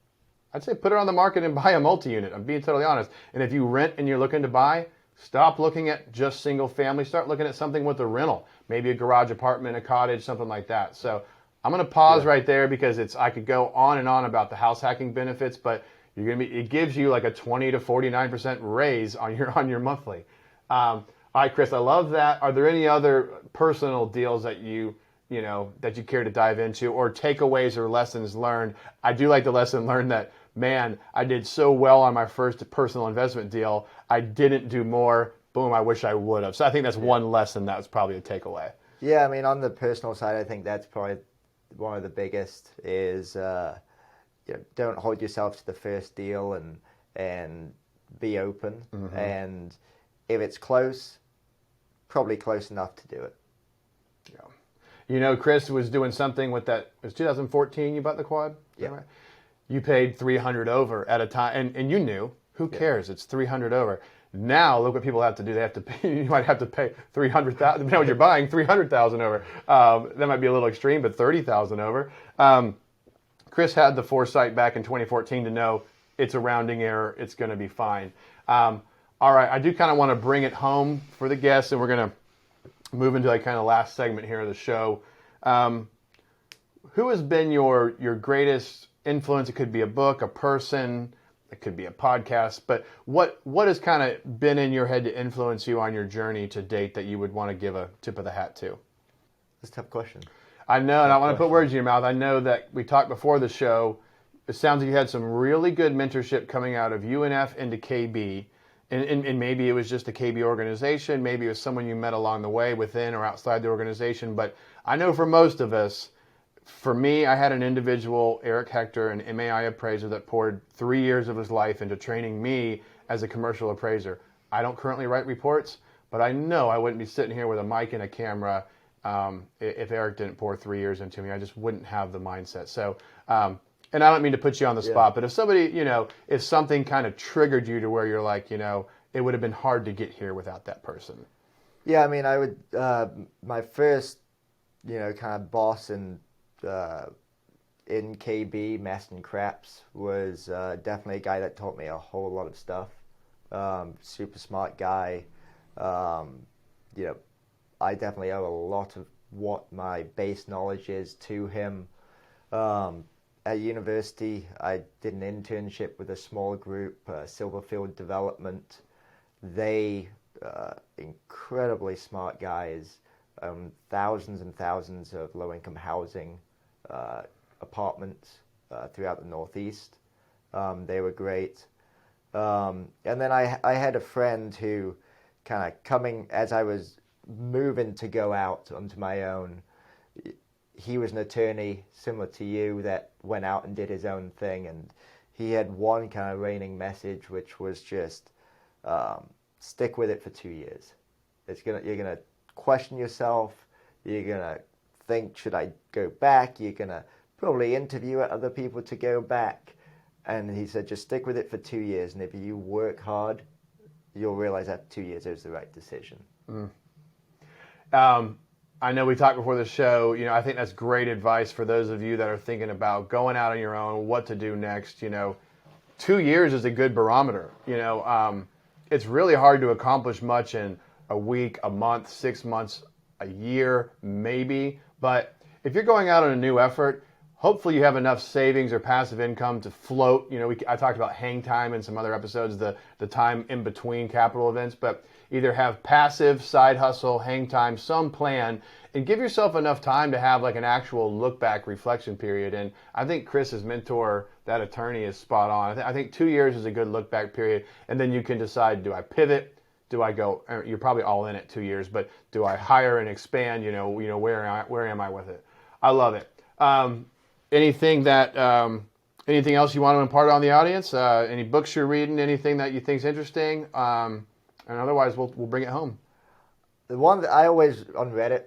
I'd say put it on the market and buy a multi-unit. I'm being totally honest. And if you rent and you're looking to buy, stop looking at just single family. Start looking at something with a rental, maybe a garage apartment, a cottage, something like that. So I'm going to pause right there, because I could go on and on about the house hacking benefits, but it gives you like a 20 to 49% raise on your monthly. All right, Chris, I love that. Are there any other personal deals that you care to dive into, or takeaways or lessons learned? I do like the lesson learned that, man, I did so well on my first personal investment deal. I didn't do more. Boom, I wish I would have. So I think that's one lesson that was probably a takeaway. Yeah, I mean, on the personal side, I think that's probably one of the biggest is don't hold yourself to the first deal and be open. And if it's close, probably close enough to do it. Yeah. You know, Chris was doing something with that. It was 2014 you bought the quad? Yeah. Right? You paid 300 over at a time, and you knew, who cares? It's 300 over. Now, look what people have to do. They have to pay, you might have to pay 300,000, depending on what you're buying, 300,000 over. That might be a little extreme, but 30,000 over. Chris had the foresight back in 2014 to know it's a rounding error. It's going to be fine. All right, I do kind of want to bring it home for the guests, and we're going to move into like kind of last segment here of the show. Who has been your greatest influence? It could be a book, a person, it could be a podcast, but what has kind of been in your head to influence you on your journey to date that you would want to give a tip of the hat to? That's a tough question. I know, and I want to put words in your mouth. I know that we talked before the show. It sounds like you had some really good mentorship coming out of UNF into KB. And maybe it was just a KB organization. Maybe it was someone you met along the way within or outside the organization. But I know for most of us, for me, I had an individual, Eric Hector, an MAI appraiser that poured 3 years of his life into training me as a commercial appraiser. I don't currently write reports, but I know I wouldn't be sitting here with a mic and a camera if Eric didn't pour 3 years into me. I just wouldn't have the mindset. So, and I don't mean to put you on the spot, but if somebody, if something kind of triggered you to where you're like, it would have been hard to get here without that person. Yeah, I mean, I would, my first, kind of boss in KB, Maston Craps, was definitely a guy that taught me a whole lot of stuff. Super smart guy. I definitely owe a lot of what my base knowledge is to him. At university, I did an internship with a small group, Silverfield Development. They, incredibly smart guys, thousands and thousands of low-income housing apartments throughout the Northeast. They were great. And then I had a friend who kind of coming, as I was moving to go out onto my own, he was an attorney similar to you that went out and did his own thing, and he had one kind of reigning message, which was just stick with it for 2 years. You're gonna question yourself. You're gonna think, should I go back? You're gonna probably interview other people to go back. And he said, just stick with it for 2 years, and if you work hard, you'll realize after 2 years it was the right decision. I know we talked before the show, I think that's great advice for those of you that are thinking about going out on your own, what to do next. 2 years is a good barometer. It's really hard to accomplish much in a week, a month, 6 months, a year, maybe. But if you're going out on a new effort, hopefully you have enough savings or passive income to float. I talked about hang time in some other episodes, the time in between capital events, but either have passive, side hustle, hang time, some plan, and give yourself enough time to have like an actual look back reflection period. And I think Chris's mentor, that attorney, is spot on. I think 2 years is a good look back period. And then you can decide, do I pivot? Do I go, you're probably all in at 2 years, but do I hire and expand? Where am I with it? I love it. Anything else you want to impart on the audience? Any books you're reading? Anything that you think's interesting? And otherwise, we'll bring it home. The one that I always on Reddit,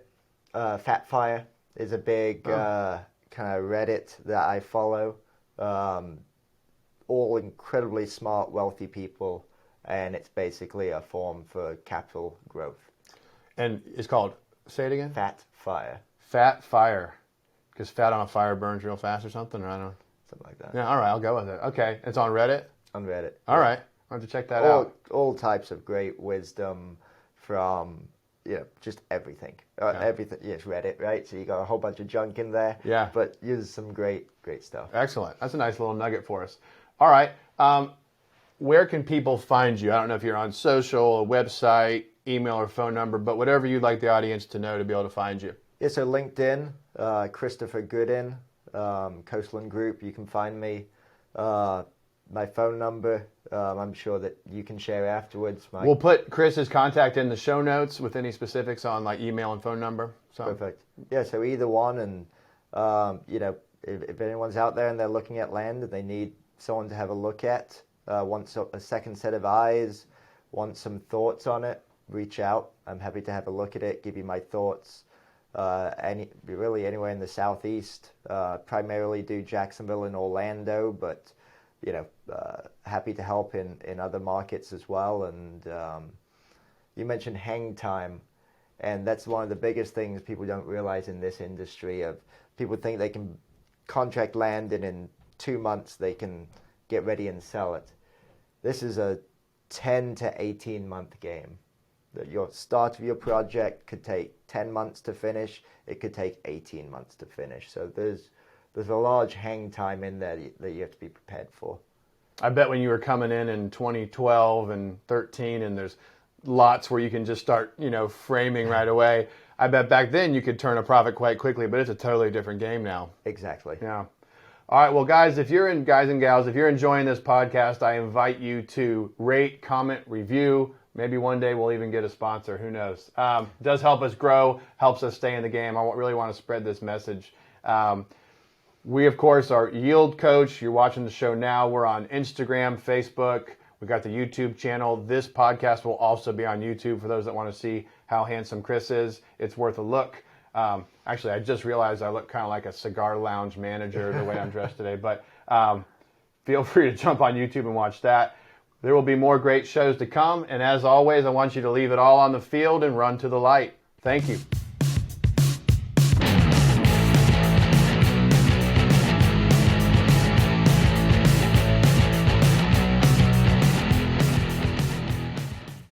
Fat Fire, is a big kind of Reddit that I follow. All incredibly smart, wealthy people, and it's basically a form for capital growth. And it's called, say it again? Fat Fire. Fat Fire. Because fat on a fire burns real fast or something, or I don't know. Something like that. Yeah, all right, I'll go with it. Okay, it's on Reddit? On Reddit. All right, I'll have to check that out. All types of great wisdom from, just everything. Everything. Yeah, it's Reddit, right? So you got a whole bunch of junk in there. Yeah. But there's some great stuff. Excellent. That's a nice little nugget for us. All right, where can people find you? I don't know if you're on social, a website, email, or phone number, but whatever you'd like the audience to know to be able to find you. Yeah, so LinkedIn, Christopher Goodin, Coastland Group, you can find me. My phone number, I'm sure that you can share afterwards. We'll put Chris's contact in the show notes with any specifics on like email and phone number. So. Perfect. Yeah, so either one, and If anyone's out there and they're looking at land and they need someone to have a look at, want a second set of eyes, want some thoughts on it, reach out. I'm happy to have a look at it, give you my thoughts. Really anywhere in the Southeast, primarily do Jacksonville and Orlando, but happy to help in other markets as well. And you mentioned hang time, and that's one of the biggest things people don't realize in this industry. Of people think they can contract land and in 2 months they can get ready and sell it. This is a 10 to 18 month game. Your start of your project could take 10 months to finish. It could take 18 months to finish. So there's a large hang time in there that you have to be prepared for. I bet when you were coming in 2012 and 13, and there's lots where you can just start, framing right away. I bet back then you could turn a profit quite quickly, but it's a totally different game now. Exactly. Yeah. All right. Well, guys and gals, if you're enjoying this podcast, I invite you to rate, comment, review. Maybe one day we'll even get a sponsor. Who knows? It does help us grow, helps us stay in the game. I really want to spread this message. We, of course, are Yield Coach. You're watching the show now. We're on Instagram, Facebook. We got the YouTube channel. This podcast will also be on YouTube for those that want to see how handsome Chris is. It's worth a look. Actually, I just realized I look kind of like a cigar lounge manager the way I'm dressed today. But feel free to jump on YouTube and watch that. There will be more great shows to come. And as always, I want you to leave it all on the field and run to the light. Thank you.